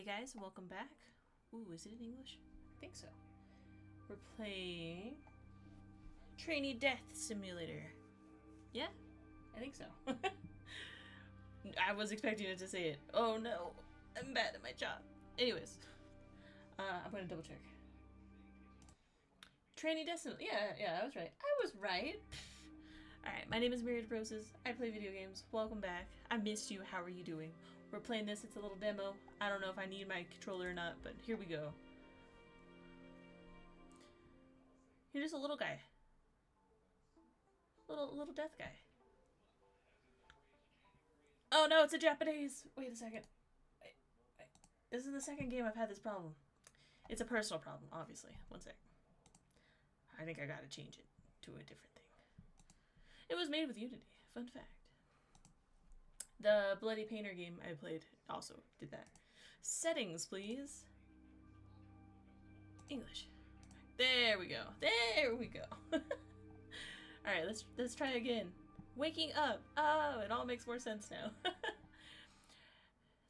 Hey guys, welcome back. Ooh, is it in English? I think so. We're playing Trainee Death Simulator. Yeah, I think so. I was expecting it to say it. Oh no, I'm bad at my job. Anyways, I'm gonna double check. Trainee Death Simulator. Yeah, I was right. I was right. Alright, my name is Myriad Roses. I play video games. Welcome back. I missed you. How are you doing? We're playing this. It's a little demo. I don't know if I need my controller or not, but here we go. You're just a little guy. Little death guy. Oh no, it's a Japanese! Wait a second. Wait. This is the second game I've had this problem. It's a personal problem, obviously. One sec. I think I gotta change it to a different thing. It was made with Unity. Fun fact. The Bloody Painter game I played also did that. Settings, please. English. There we go. There we go. Alright, let's try again. Waking up. Oh, it all makes more sense now.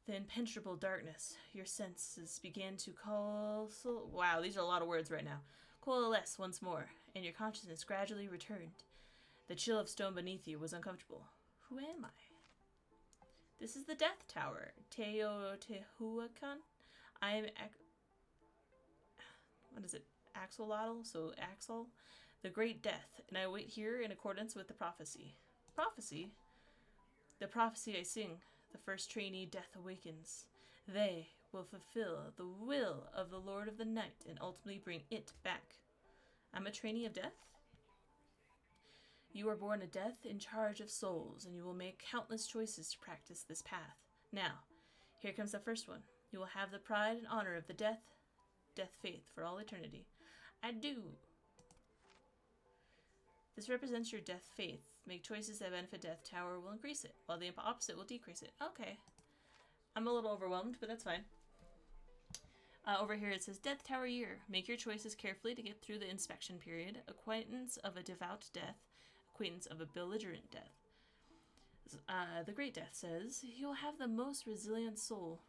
The impenetrable darkness. Your senses began to wow, these are a lot of words right now. Coalesce once more, and your consciousness gradually returned. The chill of stone beneath you was uncomfortable. Who am I? This is the Death Tower. Teotihuacan. I am what is it? Axolotl? So Axel? The Great Death, and I wait here in accordance with the prophecy. Prophecy? The prophecy I sing. The first trainee death awakens. They will fulfill the will of the Lord of the Night and ultimately bring it back. I'm a trainee of death? You are born a death in charge of souls, and you will make countless choices to practice this path. Now, here comes the first one. You will have the pride and honor of the death faith for all eternity. I do. This represents your death faith. Make choices that benefit Death Tower will increase it, while the opposite will decrease it. Okay. I'm a little overwhelmed, but that's fine. Over here it says Death Tower Year. Make your choices carefully to get through the inspection period. Acquaintance of a devout death. Acquaintance of a belligerent death. The Great Death says, you'll have the most resilient soul,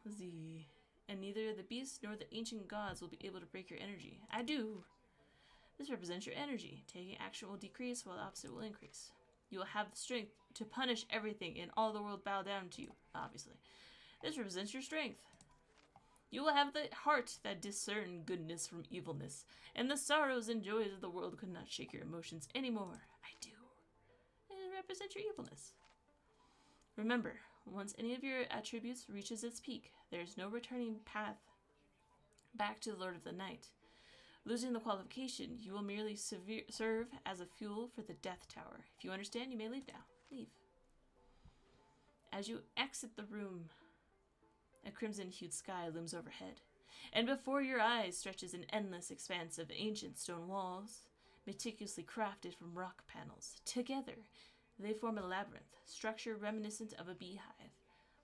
and neither the beast nor the ancient gods will be able to break your energy. I do. This represents your energy. Taking action will decrease while the opposite will increase. You will have the strength to punish everything and all the world bow down to you, obviously. This represents your strength. You will have the heart that discern goodness from evilness, and the sorrows and joys of the world could not shake your emotions anymore. I do. It represents your evilness. Remember, once any of your attributes reaches its peak, there is no returning path back to the Lord of the Night. Losing the qualification, you will merely serve as a fuel for the Death Tower. If you understand, you may leave now. Leave. As you exit the room, a crimson-hued sky looms overhead, and before your eyes stretches an endless expanse of ancient stone walls, meticulously crafted from rock panels. Together, they form a labyrinth, structure reminiscent of a beehive,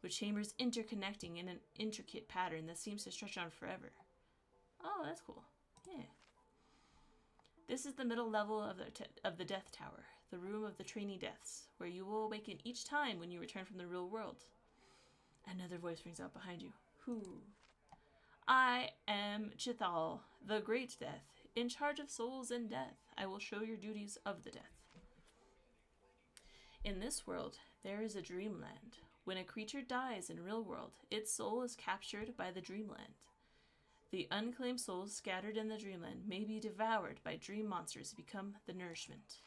with chambers interconnecting in an intricate pattern that seems to stretch on forever. Oh, that's cool. Yeah. This is the middle level of the Death Tower, the room of the trainee deaths, where you will awaken each time when you return from the real world. Another voice rings out behind you. Who? I am Chithal, the Great Death, in charge of souls and death. I will show your duties of the death. In this world, there is a dreamland. When a creature dies in real world, its soul is captured by the dreamland. The unclaimed souls scattered in the dreamland may be devoured by dream monsters to become the nourishment.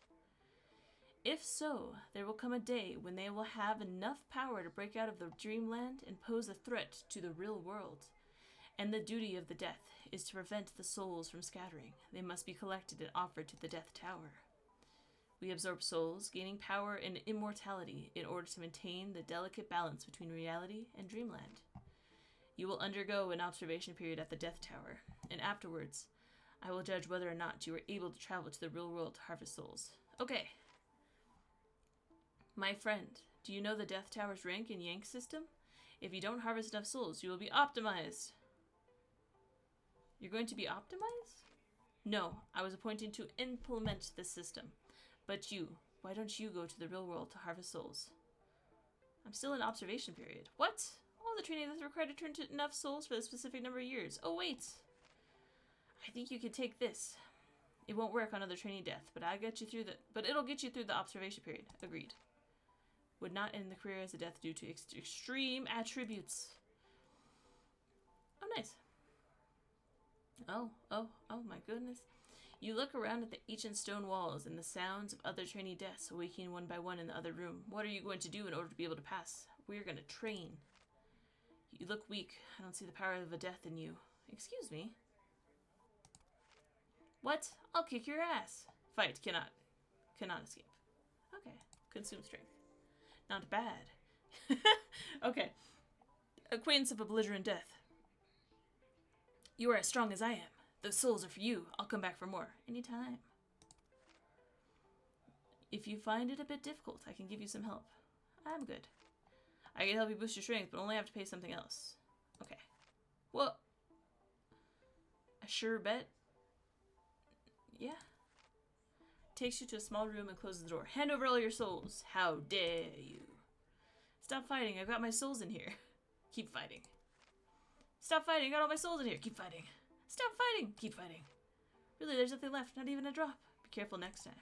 If so, there will come a day when they will have enough power to break out of the dreamland and pose a threat to the real world. And the duty of the death is to prevent the souls from scattering. They must be collected and offered to the Death Tower. We absorb souls, gaining power and immortality in order to maintain the delicate balance between reality and dreamland. You will undergo an observation period at the Death Tower, and afterwards, I will judge whether or not you are able to travel to the real world to harvest souls. Okay. My friend, do you know the Death Tower's rank and yank system? If you don't harvest enough souls, you will be optimized. You're going to be optimized? No, I was appointed to implement this system. But you, why don't you go to the real world to harvest souls? I'm still in observation period. What? All the training that's required to turn to enough souls for a specific number of years. Oh, wait. I think you could take this. It won't work on other trainee death, but it'll get you through the observation period. Agreed. Would not end the career as a death due to extreme attributes. Oh, nice. Oh my goodness. You look around at the ancient stone walls and the sounds of other trainee deaths awaking one by one in the other room. What are you going to do in order to be able to pass? We're going to train. You look weak. I don't see the power of a death in you. Excuse me. What? I'll kick your ass. Fight. Cannot escape. Okay. Consume strength. Not bad. Okay. Acquaintance of a belligerent death. You are as strong as I am. The souls are for you. I'll come back for more. Anytime. If you find it a bit difficult, I can give you some help. I'm good. I can help you boost your strength, but only have to pay something else. Okay. Well, a sure bet. Yeah. Takes you to a small room and closes the door. Hand over all your souls. How dare you. Stop fighting. I've got my souls in here. Keep fighting. Stop fighting. I got all my souls in here. Keep fighting. Stop fighting. Keep fighting. Really, there's nothing left. Not even a drop. Be careful next time.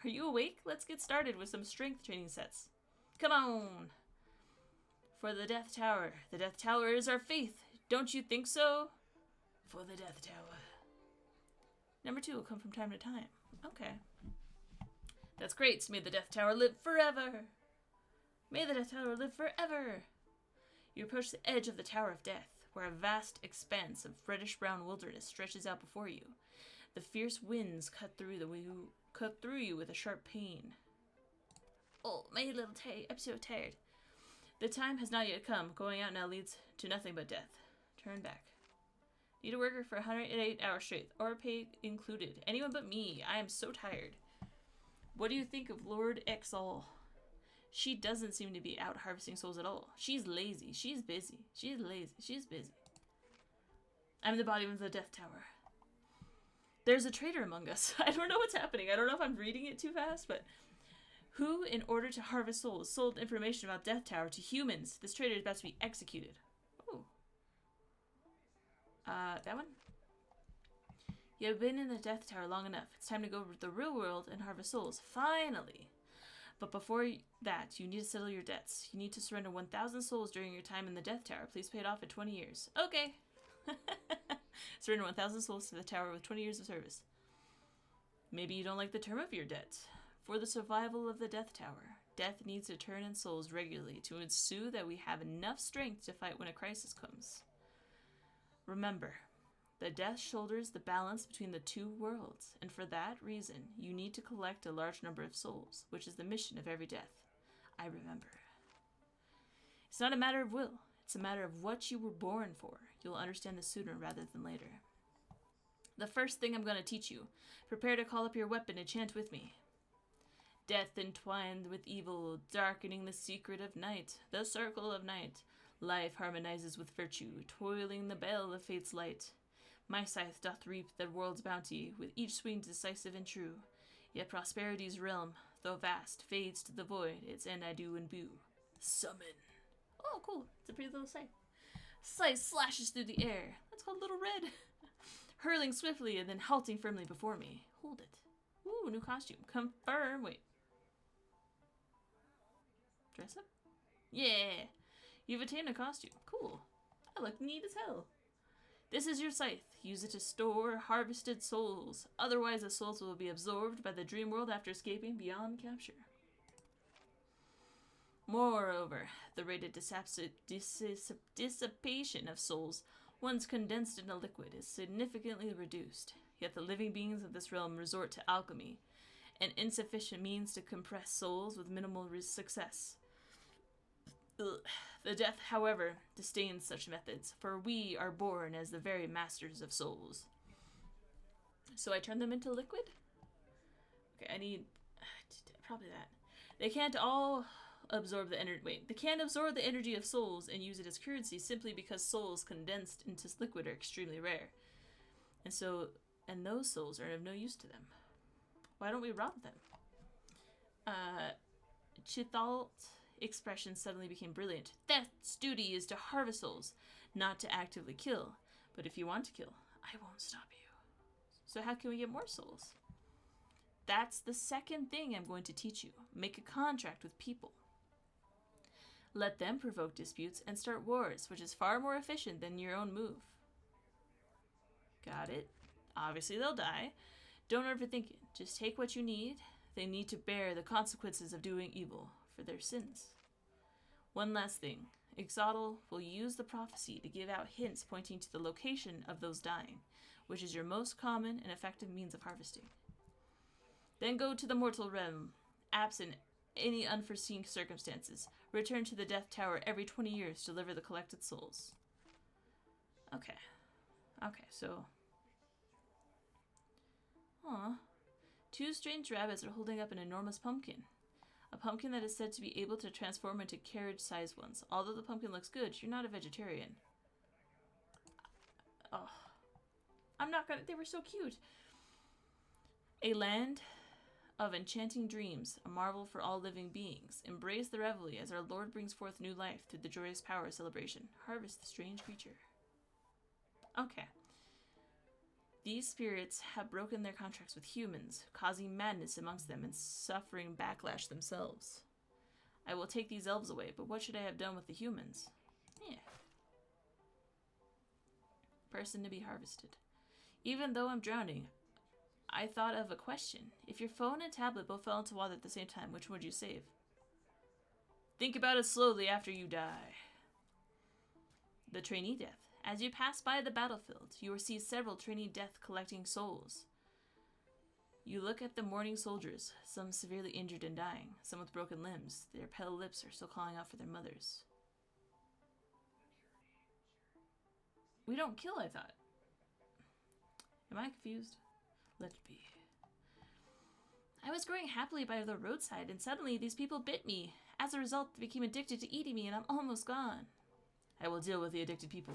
Are you awake? Let's get started with some strength training sets. Come on. For the Death Tower. The Death Tower is our faith. Don't you think so? For the Death Tower. Number 2 will come from time to time. Okay. That's great. May the Death Tower live forever. May the Death Tower live forever. You approach the edge of the Tower of Death, where a vast expanse of reddish-brown wilderness stretches out before you. The fierce winds cut through you with a sharp pain. Oh, my little I'm so tired. The time has not yet come. Going out now leads to nothing but death. Turn back. Need a worker for 108 hours straight, or pay included. Anyone but me. I am so tired. What do you think of Lord Exall? She doesn't seem to be out harvesting souls at all. She's lazy. She's busy. She's lazy. She's busy. I'm the body of the Death Tower. There's a traitor among us. I don't know what's happening. I don't know if I'm reading it too fast, but who, in order to harvest souls, sold information about Death Tower to humans? This traitor is about to be executed. Oh. That one? You have been in the Death Tower long enough. It's time to go to the real world and harvest souls. Finally! But before that, you need to settle your debts. You need to surrender 1,000 souls during your time in the Death Tower. Please pay it off in 20 years. Okay. Surrender 1,000 souls to the tower with 20 years of service. Maybe you don't like the term of your debt. For the survival of the Death Tower, death needs to turn in souls regularly to ensue that we have enough strength to fight when a crisis comes. Remember, the death shoulders the balance between the two worlds, and for that reason, you need to collect a large number of souls, which is the mission of every death. I remember. It's not a matter of will. It's a matter of what you were born for. You'll understand this sooner rather than later. The first thing I'm going to teach you. Prepare to call up your weapon and chant with me. Death entwined with evil, darkening the secret of night, the circle of night. Life harmonizes with virtue, toiling the bell of fate's light. My scythe doth reap the world's bounty, with each swing decisive and true. Yet prosperity's realm, though vast, fades to the void, its end I do and boo. Summon. Oh, cool. It's a pretty little scythe. Scythe slashes through the air. That's called Little Red. Hurling swiftly and then halting firmly before me. Hold it. Ooh, new costume. Confirm. Wait. Dress up? Yeah. You've attained a costume. Cool. I look neat as hell. This is your scythe. Use it to store harvested souls. Otherwise, the souls will be absorbed by the dream world after escaping beyond capture. Moreover, the rate of dissipation of souls, once condensed in a liquid, is significantly reduced. Yet the living beings of this realm resort to alchemy, an insufficient means to compress souls with minimal success. Ugh. The death, however, disdains such methods, for we are born as the very masters of souls. So I turn them into liquid? Okay, I need... probably that. They can't all absorb the energy... Wait, they can't absorb the energy of souls and use it as currency simply because souls condensed into liquid are extremely rare. And those souls are of no use to them. Why don't we rob them? Chithalt expression suddenly became brilliant. Death's duty is to harvest souls, not to actively kill. But if you want to kill, I won't stop you. So how can we get more souls? That's the second thing I'm going to teach you. Make a contract with people. Let them provoke disputes and start wars, which is far more efficient than your own move. Got it? Obviously they'll die. Don't overthink it. Just take what you need. They need to bear the consequences of doing evil for their sins. One last thing. Ixodel will use the prophecy to give out hints pointing to the location of those dying, which is your most common and effective means of harvesting. Then go to the mortal realm. Absent any unforeseen circumstances, return to the Death Tower every 20 years to deliver the collected souls. Okay, so... Aw. 2 strange rabbits are holding up an enormous pumpkin. A pumpkin that is said to be able to transform into carriage-sized ones. Although the pumpkin looks good, you're not a vegetarian. Oh. I'm not gonna... They were so cute. A land of enchanting dreams, a marvel for all living beings. Embrace the reveille as our Lord brings forth new life through the joyous power celebration. Harvest the strange creature. Okay. These spirits have broken their contracts with humans, causing madness amongst them and suffering backlash themselves. I will take these elves away, but what should I have done with the humans? Yeah. Person to be harvested. Even though I'm drowning, I thought of a question. If your phone and tablet both fell into water at the same time, which would you save? Think about it slowly after you die. The trainee death. As you pass by the battlefield, you will see several trainee death collecting souls. You look at the mourning soldiers, some severely injured and dying, some with broken limbs. Their pale lips are still calling out for their mothers. We don't kill, I thought. Am I confused? Let it be. I was growing happily by the roadside, and suddenly these people bit me. As a result, they became addicted to eating me, and I'm almost gone. I will deal with the addicted people.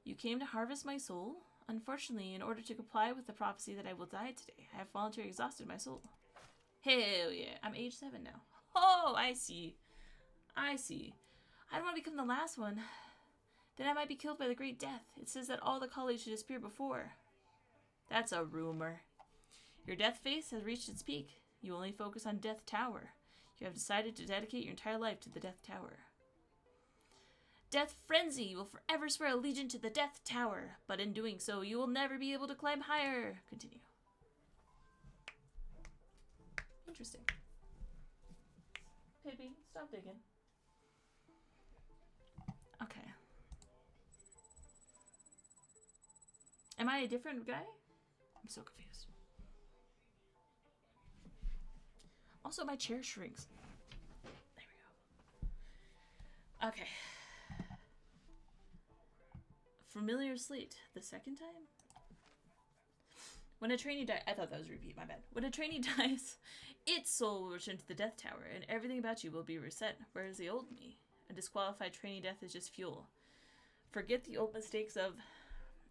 You came to harvest my soul? Unfortunately, in order to comply with the prophecy that I will die today, I have voluntarily exhausted my soul. Hell yeah. I'm age 7 now. Oh, I see. I see. I don't want to become the last one. Then I might be killed by the Great Death. It says that all the colleagues should disappear before. That's a rumor. Your death face has reached its peak. You only focus on Death Tower. You have decided to dedicate your entire life to the Death Tower. Death Frenzy! You will forever swear allegiance to the Death Tower, but in doing so, you will never be able to climb higher. Continue. Interesting. Pippi, stop digging. Okay. Am I a different guy? I'm so confused. Also, my chair shrinks. There we go. Okay. Familiar slate. The second time? When a trainee dies... I thought that was a repeat, my bad. When a trainee dies, its soul will return to the Death Tower, and everything about you will be reset. Whereas the old me, a disqualified trainee death is just fuel. Forget the old mistakes of...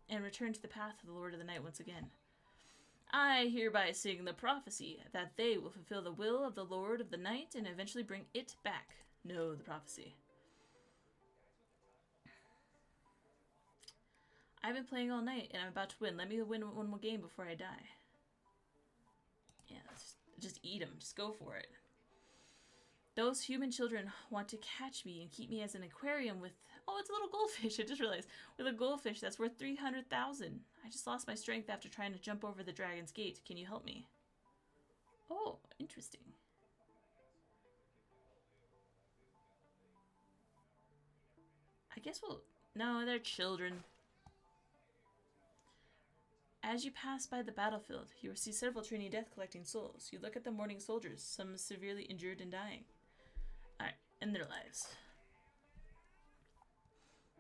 and return to the path of the Lord of the Night once again. I hereby sing the prophecy that they will fulfill the will of the Lord of the Night and eventually bring it back. Know the prophecy. I've been playing all night and I'm about to win. Let me win one more game before I die. Yeah, just eat them. Just go for it. Those human children want to catch me and keep me as an aquarium with... Oh, it's a little goldfish. I just realized. With a goldfish that's worth 300,000. I just lost my strength after trying to jump over the dragon's gate. Can you help me? Oh, interesting. I guess we'll... No, they're children. As you pass by the battlefield, you will see several trainee death collecting souls. You look at the mourning soldiers, some severely injured and dying. Alright, end their lives.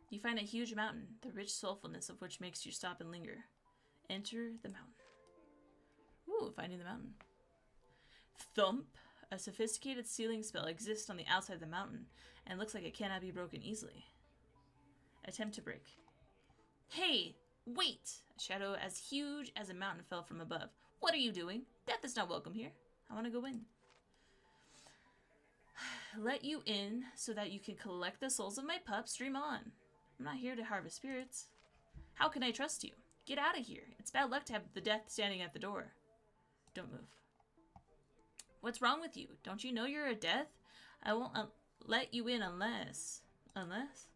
You find a huge mountain, the rich soulfulness of which makes you stop and linger. Enter the mountain. Ooh, finding the mountain. Thump! A sophisticated sealing spell exists on the outside of the mountain, and looks like it cannot be broken easily. Attempt to break. Hey! Wait! A shadow as huge as a mountain fell from above. What are you doing? Death is not welcome here. I want to go in. let you in so that you can collect the souls of my pups. Dream on. I'm not here to harvest spirits. How can I trust you? Get out of here. It's bad luck to have the death standing at the door. Don't move. What's wrong with you? Don't you know you're a death? I won't let you in unless... Unless?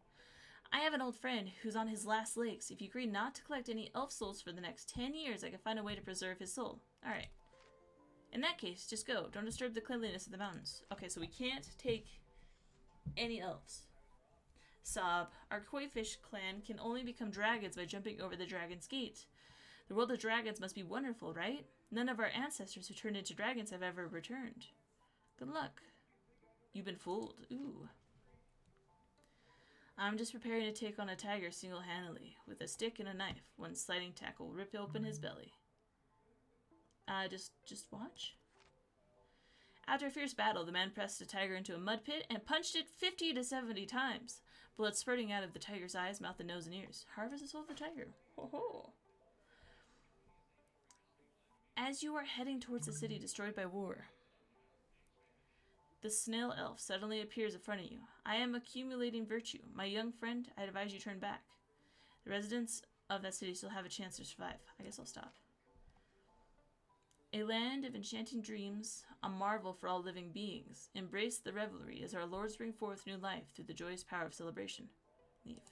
I have an old friend who's on his last legs. If you agree not to collect any elf souls for the next 10 years, I can find a way to preserve his soul. Alright. In that case, just go. Don't disturb the cleanliness of the mountains. Okay, so we can't take any elves. Sob. Our koi fish clan can only become dragons by jumping over the dragon's gate. The world of dragons must be wonderful, right? None of our ancestors who turned into dragons have ever returned. Good luck. You've been fooled. Ooh. I'm just preparing to take on a tiger single-handedly, with a stick and a knife. One sliding tackle will rip open his belly. Just watch. After a fierce battle, the man pressed the tiger into a mud pit and punched it 50 to 70 times. Blood spurting out of the tiger's eyes, mouth, and nose and ears. Harvest the soul of the tiger. Ho ho. As you are heading towards the city destroyed by war, the snail elf suddenly appears in front of you. I am accumulating virtue. My young friend, I advise you turn back. The residents of that city still have a chance to survive. I guess I'll stop. A land of enchanting dreams, a marvel for all living beings. Embrace the revelry as our lords bring forth new life through the joyous power of celebration. Leave.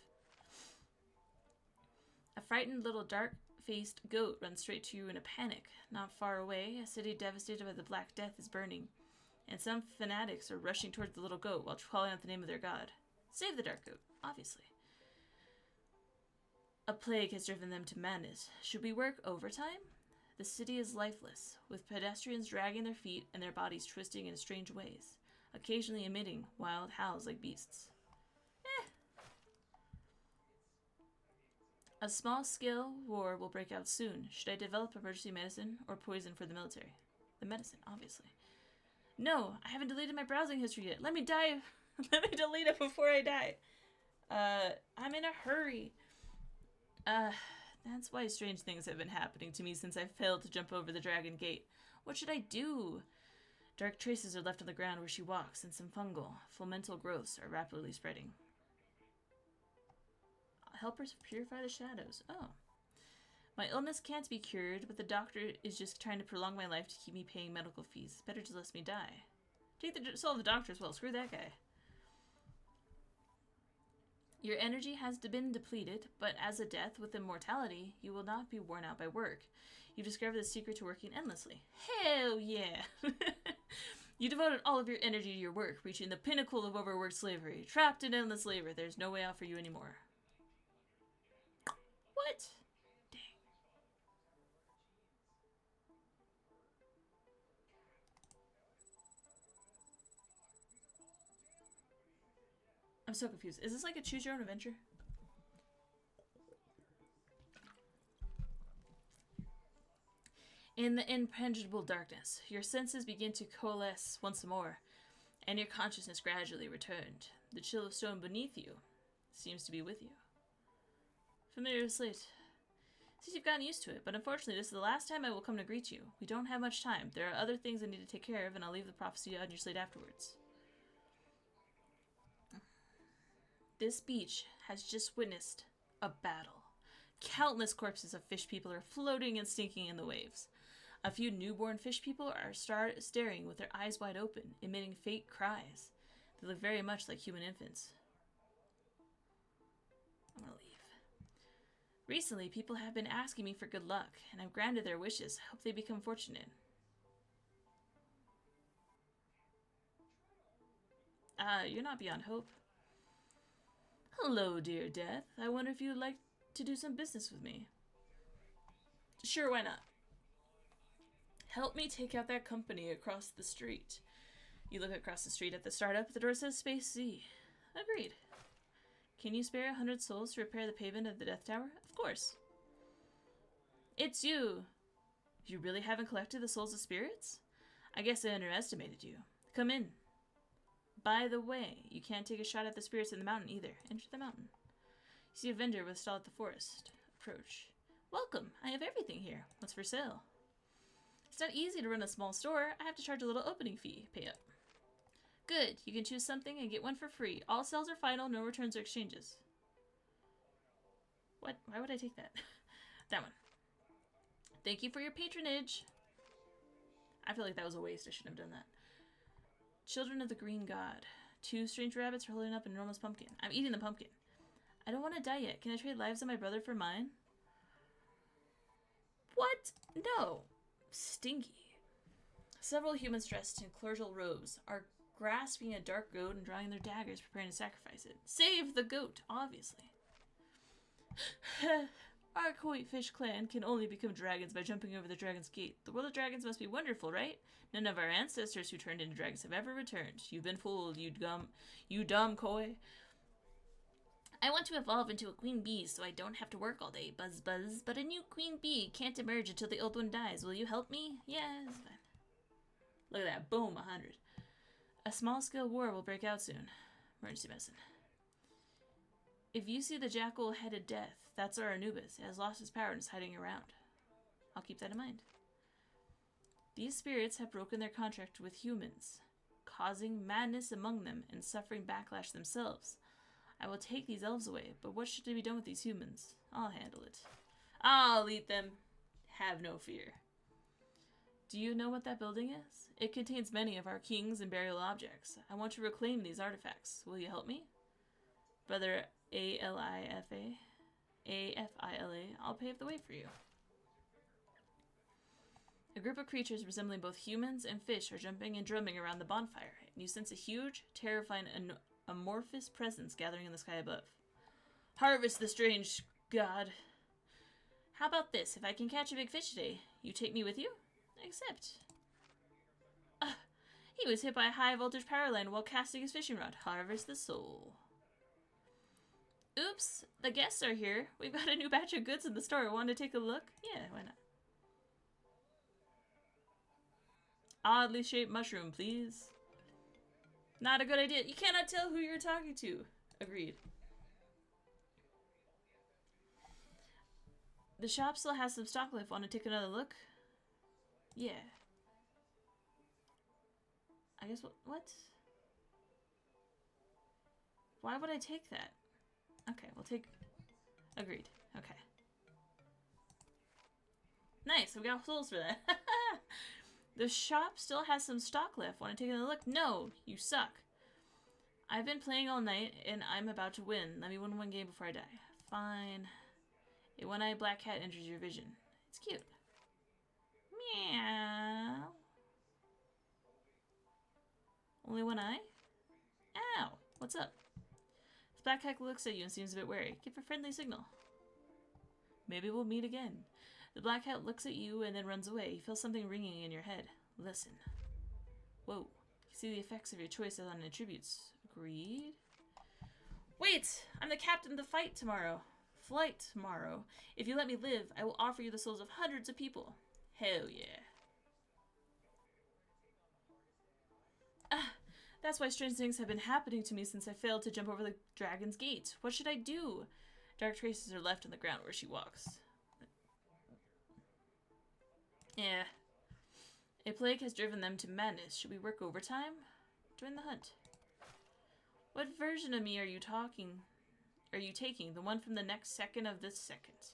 A frightened little dark-faced goat runs straight to you in a panic. Not far away, a city devastated by the Black Death is burning, and some fanatics are rushing towards the little goat while calling out the name of their god. Save the dark goat, obviously. A plague has driven them to madness. Should we work overtime? The city is lifeless, with pedestrians dragging their feet and their bodies twisting in strange ways, occasionally emitting wild howls like beasts. A small-scale war will break out soon. Should I develop emergency medicine or poison for the military? The medicine, obviously. No, I haven't deleted my browsing history yet. Let me die. Let me delete it before I die. I'm in a hurry. That's why strange things have been happening to me since I failed to jump over the dragon gate. What should I do? Dark traces are left on the ground where she walks, and some fungal, fomental growths are rapidly spreading. Help her purify the shadows. Oh. My illness can't be cured, but the doctor is just trying to prolong my life to keep me paying medical fees. Better just let me die. Take the soul of the doctor as well. Screw that guy. Your energy has been depleted, but as a death with immortality, you will not be worn out by work. You've discovered the secret to working endlessly. Hell yeah! You devoted all of your energy to your work, reaching the pinnacle of overworked slavery. Trapped in endless labor, there's no way out for you anymore. What? Dang. I'm so confused. Is this like a choose your own adventure? In the impenetrable darkness, your senses begin to coalesce once more, and your consciousness gradually returned. The chill of stone beneath you seems to be with you. Familiar slate. Since you've gotten used to it, but unfortunately this is the last time I will come to greet you. We don't have much time. There are other things I need to take care of, and I'll leave the prophecy on your slate afterwards. This beach has just witnessed a battle. Countless corpses of fish people are floating and stinking in the waves. A few newborn fish people are staring with their eyes wide open, emitting faint cries. They look very much like human infants. I'm gonna leave. Recently, people have been asking me for good luck, and I've granted their wishes. I hope they become fortunate. You're not beyond hope. Hello, dear Death. I wonder if you'd like to do some business with me. Sure, why not? Help me take out that company across the street. You look across the street at the startup. The door says Space Z. Agreed. Can you spare 100 souls to repair the pavement of the Death Tower? Of course. It's you. You really haven't collected the souls of spirits? I guess I underestimated you. Come in. By the way, you can't take a shot at the spirits in the mountain either. Enter the mountain. You see a vendor with a stall at the forest. Approach. Welcome. I have everything here. What's for sale? It's not easy to run a small store. I have to charge a little opening fee. Pay up. Good. You can choose something and get one for free. All sales are final, no returns or exchanges. What? Why would I take that? That one. Thank you for your patronage. I feel like that was a waste. I shouldn't have done that. Children of the Green God. 2 strange rabbits are holding up an enormous pumpkin. I'm eating the pumpkin. I don't want to die yet. Can I trade lives of my brother for mine? What? No. Stinky. Several humans dressed in clerical robes are grasping a dark goat and drawing their daggers, preparing to sacrifice it. Save the goat, obviously. Our koi fish clan can only become dragons by jumping over the dragon's gate. The world of dragons must be wonderful, right? None of our ancestors who turned into dragons have ever returned. You've been fooled, you dumb koi. I want to evolve into a queen bee so I don't have to work all day. Buzz, buzz. But a new queen bee can't emerge until the old one dies. Will you help me? Yes. Look at that. Boom, 100. A small-scale war will break out soon. Emergency medicine. If you see the jackal-headed death, that's our Anubis. It has lost its power and is hiding around. I'll keep that in mind. These spirits have broken their contract with humans, causing madness among them and suffering backlash themselves. I will take these elves away, but what should be done with these humans? I'll handle it. I'll eat them. Have no fear. Do you know what that building is? It contains many of our kings and burial objects. I want to reclaim these artifacts. Will you help me? Brother A-L-I-F-A. A-F-I-L-A. I'll pave the way for you. A group of creatures resembling both humans and fish are jumping and drumming around the bonfire, and you sense a huge, terrifying, amorphous presence gathering in the sky above. Harvest the strange god. How about this? If I can catch a big fish today, you take me with you? Except... he was hit by a high voltage power line while casting his fishing rod. Harvest the soul. Oops, the guests are here. We've got a new batch of goods in the store. Want to take a look? Yeah, why not? Oddly shaped mushroom, please. Not a good idea. You cannot tell who you're talking to. Agreed. The shop still has some stock left. Want to take another look? Yeah. I guess what? Why would I take that? Okay, we'll take... Agreed. Okay. Nice, we got souls for that. The shop still has some stock left. Want to take another look? No, you suck. I've been playing all night, and I'm about to win. Let me win one game before I die. Fine. A one-eyed black cat enters your vision. It's cute. Meow. Only one eye? Ow. What's up? This black cat looks at you and seems a bit wary. Give a friendly signal. Maybe we'll meet again. The black cat looks at you and then runs away. You feel something ringing in your head. Listen. Whoa. You see the effects of your choices on attributes. Agreed? Wait! I'm the captain of the flight tomorrow. If you let me live, I will offer you the souls of hundreds of people. Hell yeah. That's why strange things have been happening to me since I failed to jump over the dragon's gate. What should I do? Dark traces are left on the ground where she walks. Yeah. A plague has driven them to madness. Should we work overtime? Join the hunt. What version of me are you taking? The one from the next second of this second.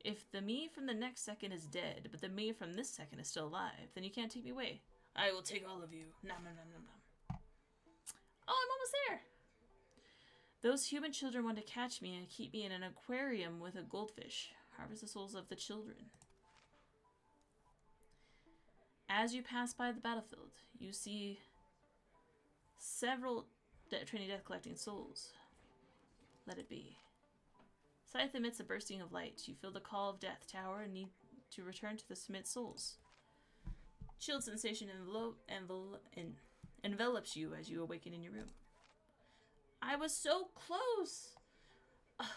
If the me from the next second is dead, but the me from this second is still alive, then you can't take me away. I will take all of you. Nom nom nom nom nom. Oh, I'm almost there. Those human children want to catch me and keep me in an aquarium with a goldfish. Harvest the souls of the children. As you pass by the battlefield, you see several Trainee Death collecting souls. Let it be. Scythe emits a bursting of light. You feel the call of death tower and need to return to the Smith souls. Chilled sensation envelops you as you awaken in your room. I was so close! Ugh.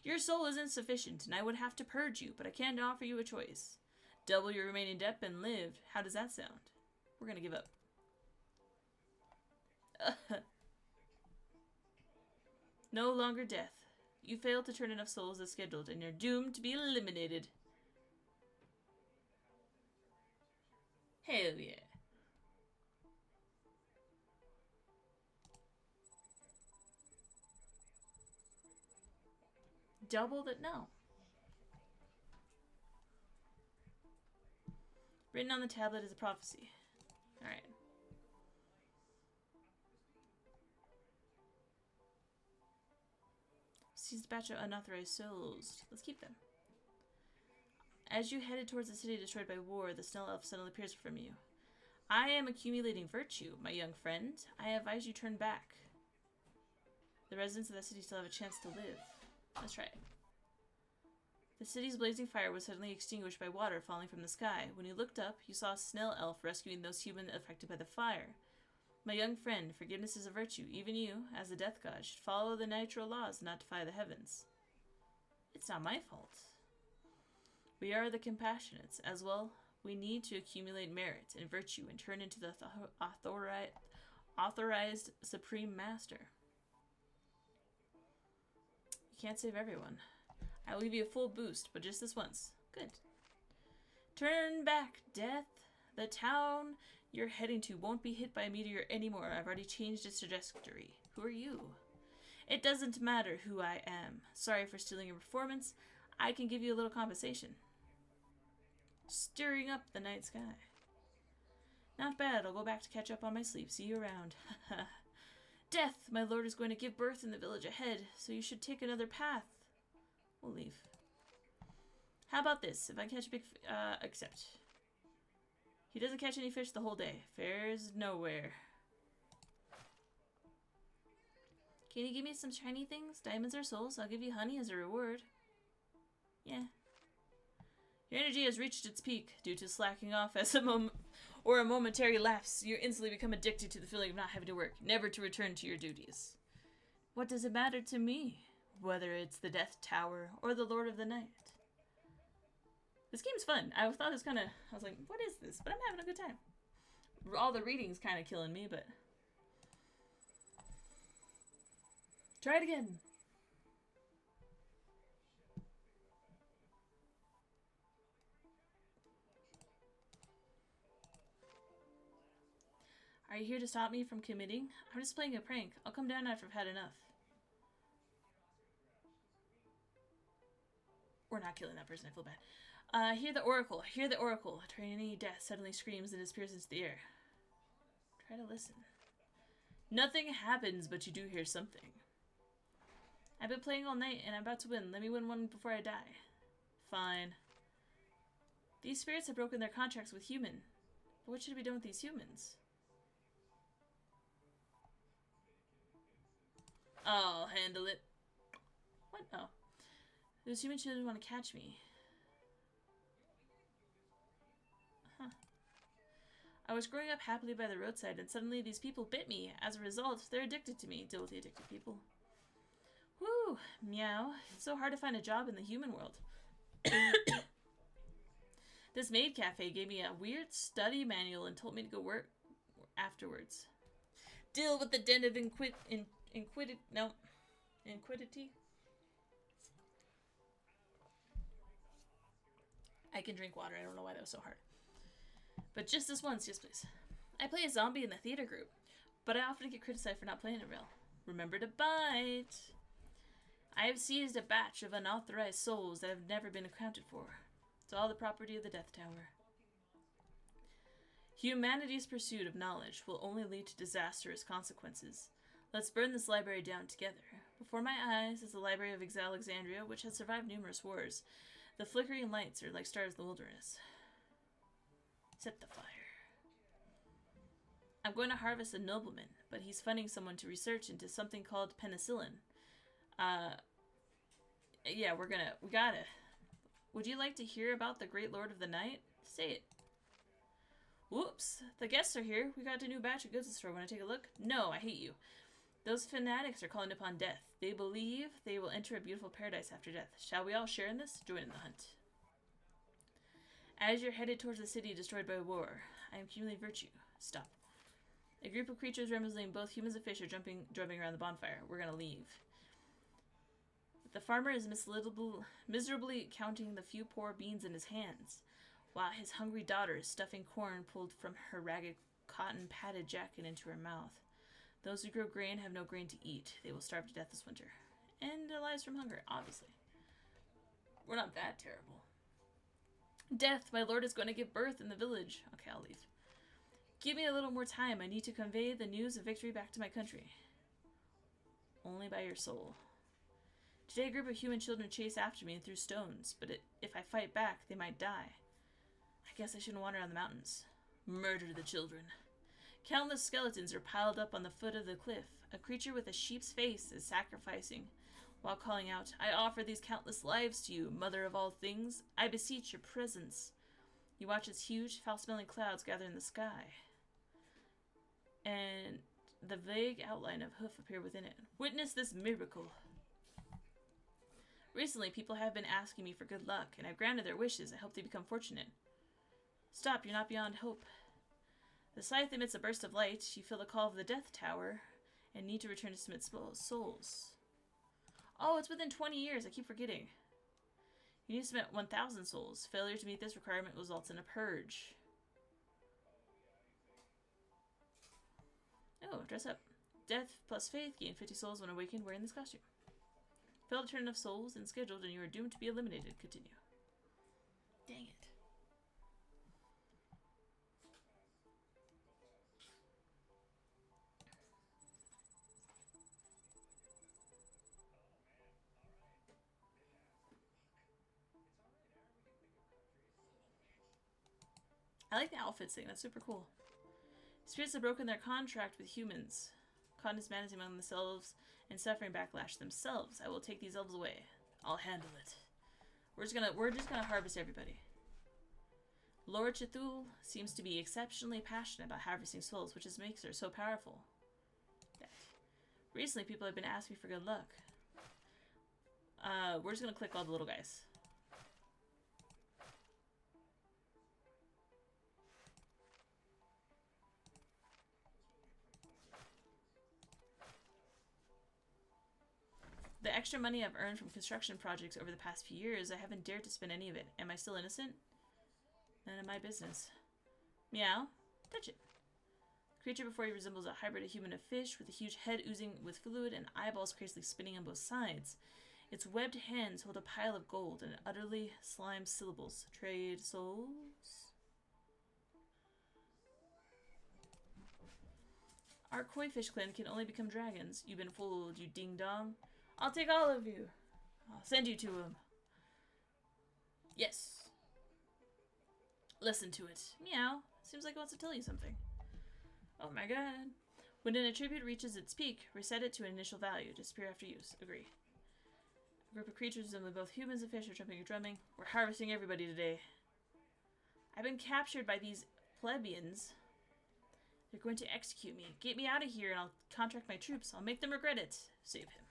Your soul is insufficient, and I would have to purge you, but I can't offer you a choice. Double your remaining depth and live. How does that sound? We're gonna give up. No longer death. You failed to turn enough souls as scheduled, and you're doomed to be eliminated. Hell yeah. Double that? No. Written on the tablet is a prophecy. Alright. Seized a batch of unauthorized souls. Let's keep them. As you headed towards the city destroyed by war, the snow elf suddenly appears from you. I am accumulating virtue, my young friend. I advise you turn back. The residents of the city still have a chance to live. Let's try it. The city's blazing fire was suddenly extinguished by water falling from the sky. When you looked up, you saw a snail elf rescuing those humans affected by the fire. My young friend, forgiveness is a virtue. Even you, as a death god, should follow the natural laws and not defy the heavens. It's not my fault. We are the compassionates. As well, we need to accumulate merit and virtue and turn into the authorized supreme master. You can't save everyone. I will give you a full boost, but just this once. Good. Turn back, Death. The town you're heading to won't be hit by a meteor anymore. I've already changed its trajectory. Who are you? It doesn't matter who I am. Sorry for stealing your performance. I can give you a little compensation. Stirring up the night sky. Not bad. I'll go back to catch up on my sleep. See you around. Death, my lord is going to give birth in the village ahead, so you should take another path. We'll leave. How about this? If I catch a big accept. He doesn't catch any fish the whole day. Fares nowhere. Can you give me some shiny things? Diamonds or souls? I'll give you honey as a reward. Yeah. Your energy has reached its peak due to slacking off as a momentary lapse. You instantly become addicted to the feeling of not having to work, never to return to your duties. What does it matter to me? Whether it's the Death Tower or the Lord of the Night. This game's fun. I thought it was kind of... I was like, what is this? But I'm having a good time. All the reading's kind of killing me, but... Try it again. Are you here to stop me from committing? I'm just playing a prank. I'll come down after I've had enough. We're not killing that person. I feel bad. Hear the oracle. Hear the oracle. A trainee death suddenly screams and disappears into the air. Try to listen. Nothing happens, but you do hear something. I've been playing all night, and I'm about to win. Let me win one before I die. Fine. These spirits have broken their contracts with human. But what should be done with these humans? I'll handle it. What? Oh. Those humans shouldn't want to catch me. Huh. I was growing up happily by the roadside, and suddenly these people bit me. As a result, they're addicted to me. Deal with the addicted people. Whew. Meow. It's so hard to find a job in the human world. This maid cafe gave me a weird study manual and told me to go work afterwards. Deal with the den of inquidity. I can drink water. I don't know why that was so hard. But just this once, yes please. I play a zombie in the theater group, but I often get criticized for not playing it real. Remember to bite. I have seized a batch of unauthorized souls that have never been accounted for. It's all the property of the Death Tower. Humanity's pursuit of knowledge will only lead to disastrous consequences. Let's burn this library down together. Before my eyes is the Library of Alexandria, which has survived numerous wars. The flickering lights are like stars in the wilderness. Set the fire. I'm going to harvest a nobleman, but he's funding someone to research into something called penicillin. Yeah, we gotta. Would you like to hear about the Great Lord of the Night? Say it. Whoops, the guests are here. We got a new batch of goods in the store. Want to take a look? No, I hate you. Those fanatics are calling upon death. They believe they will enter a beautiful paradise after death. Shall we all share in this? Join in the hunt. As you're headed towards the city destroyed by war, I am accumulating virtue. Stop. A group of creatures resembling both humans and fish are drumming around the bonfire. We're gonna leave. The farmer is miserably counting the few poor beans in his hands, while his hungry daughter is stuffing corn pulled from her ragged cotton-padded jacket into her mouth. Those who grow grain have no grain to eat. They will starve to death this winter. End their lives from hunger, obviously. We're not that terrible. Death, my lord is going to give birth in the village. Okay, I'll leave. Give me a little more time. I need to convey the news of victory back to my country. Only by your soul. Today a group of human children chase after me and threw stones, but if I fight back, they might die. I guess I shouldn't wander on the mountains. Murder the children. Countless skeletons are piled up on the foot of the cliff. A creature with a sheep's face is sacrificing, while calling out, I offer these countless lives to you, mother of all things. I beseech your presence. You watch as huge, foul-smelling clouds gather in the sky, and the vague outline of hoof appear within it. Witness this miracle. Recently, people have been asking me for good luck, and I've granted their wishes. I hope they become fortunate. Stop, you're not beyond hope. The scythe emits a burst of light. You feel the call of the Death Tower, and need to return to submit souls. Oh, it's within 20 years. I keep forgetting. You need to submit 1,000 souls. Failure to meet this requirement results in a purge. Oh, dress up. Death plus faith. Gain 50 souls when awakened wearing this costume. Fail to turn enough souls and scheduled, and you are doomed to be eliminated. Continue. Dang it. I like the outfits thing. That's super cool. Spirits have broken their contract with humans. Caught mismanaging among themselves and suffering backlash themselves. I will take these elves away. I'll handle it. We're just gonna harvest everybody. Lord Chithul seems to be exceptionally passionate about harvesting souls, which makes her so powerful. Recently, people have been asking me for good luck. We're just gonna click all the little guys. The extra money I've earned from construction projects over the past few years, I haven't dared to spend any of it. Am I still innocent? None of my business. Meow. Touch it. The creature before you resembles a hybrid of human and fish, with a huge head oozing with fluid and eyeballs crazily spinning on both sides. Its webbed hands hold a pile of gold and utterly slimed syllables. Trade souls? Our koi fish clan can only become dragons. You've been fooled, you ding-dong. I'll take all of you. I'll send you to him. Yes. Listen to it. Meow. Seems like it wants to tell you something. Oh my god. When an attribute reaches its peak, reset it to an initial value. Disappear after use. Agree. A group of creatures resembling both humans and fish are jumping and drumming. We're harvesting everybody today. I've been captured by these plebeians. They're going to execute me. Get me out of here and I'll contract my troops. I'll make them regret it. Save him.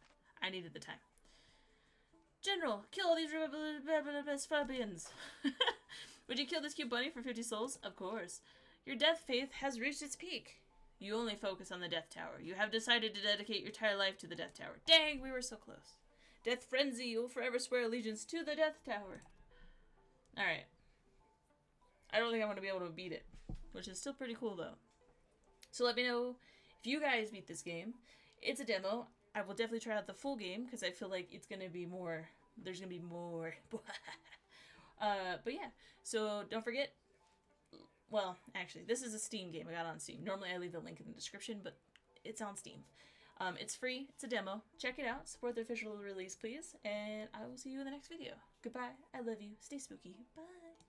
I needed the time. General, kill all these plebeians. Would you kill this cute bunny for 50 souls? Of course. Your death faith has reached its peak. You only focus on the Death Tower. You have decided to dedicate your entire life to the Death Tower. Dang, we were so close. Death frenzy, you'll forever swear allegiance to the Death Tower. Alright. I don't think I'm going to be able to beat it, which is still pretty cool though. So let me know if you guys beat this game. It's a demo. I will definitely try out the full game because I feel like it's going to be more. There's going to be more. But yeah. So don't forget. Well, actually, this is a Steam game. I got it on Steam. Normally I leave the link in the description, but it's on Steam. It's free. It's a demo. Check it out. Support the official release, please. And I will see you in the next video. Goodbye. I love you. Stay spooky. Bye.